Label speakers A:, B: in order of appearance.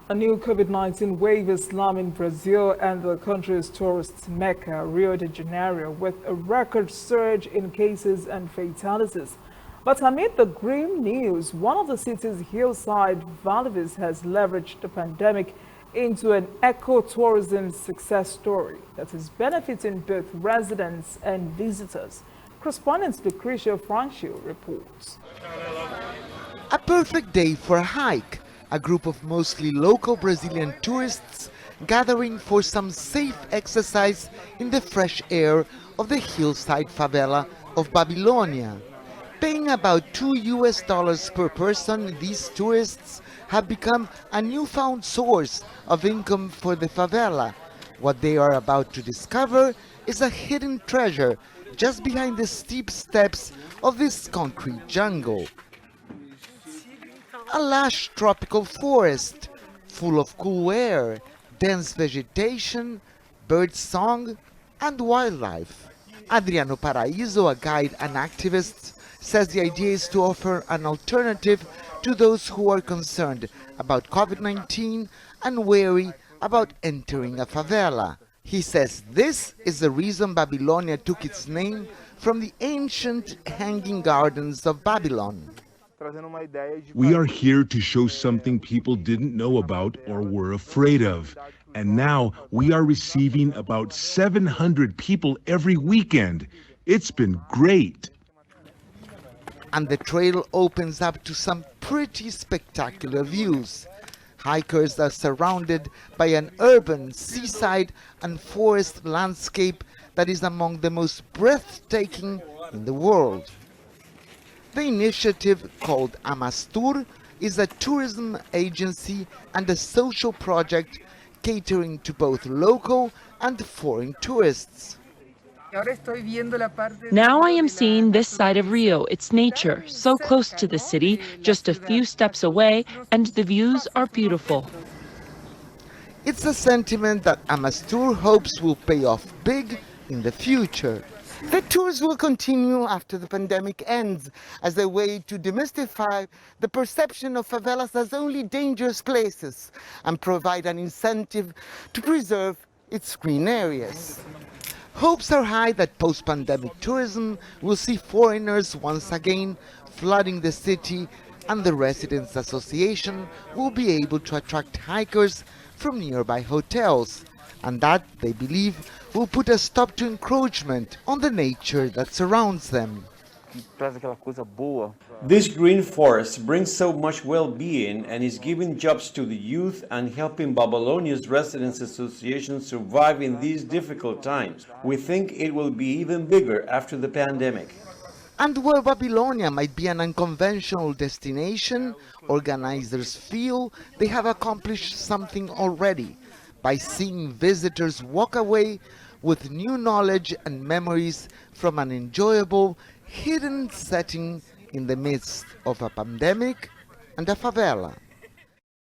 A: A new COVID-19 wave is slamming Brazil and the country's tourist mecca, Rio de Janeiro, with a record surge in cases and fatalities. But amid the grim news, one of the city's hillside valleys has leveraged the pandemic into an eco-tourism success story that is benefiting both residents and visitors. Correspondent Lucretia Francio reports.
B: A perfect day for a hike. A group of mostly local Brazilian tourists gathering for some safe exercise in the fresh air of the hillside favela of Babilônia. Paying about $2 per person, these tourists have become a newfound source of income for the favela. What they are about to discover is a hidden treasure just behind the steep steps of this concrete jungle. A lush tropical forest, full of cool air, dense vegetation, bird song, and wildlife. Adriano Paraíso, a guide and activist, says the idea is to offer an alternative to those who are concerned about COVID-19 and wary about entering a favela. He says this is the reason Babilônia took its name from the ancient hanging gardens of Babylon.
C: We are here to show something people didn't know about or were afraid of. And now we are receiving about 700 people every weekend. It's been great.
B: And the trail opens up to some pretty spectacular views. Hikers are surrounded by an urban, seaside and forest landscape that is among the most breathtaking in the world. The initiative, called Amastur, is a tourism agency and a social project catering to both local and foreign tourists.
D: Now I am seeing this side of Rio, its nature, so close to the city, just a few steps away, and the views are beautiful.
B: It's a sentiment that Amastur hopes will pay off big in the future. The tours will continue after the pandemic ends as a way to demystify the perception of favelas as only dangerous places and provide an incentive to preserve its green areas. Hopes are high that post-pandemic tourism will see foreigners once again flooding the city, and the Residents Association will be able to attract hikers from nearby hotels, and that, they believe, will put a stop to encroachment on the nature that surrounds them.
E: This green forest brings so much well-being and is giving jobs to the youth and helping Babylonia's Residents Association survive in these difficult times. We think it will be even bigger after the pandemic.
B: And where Babylonia might be an unconventional destination, organizers feel they have accomplished something already by seeing visitors walk away with new knowledge and memories from an enjoyable, hidden setting in the midst of a pandemic and a favela.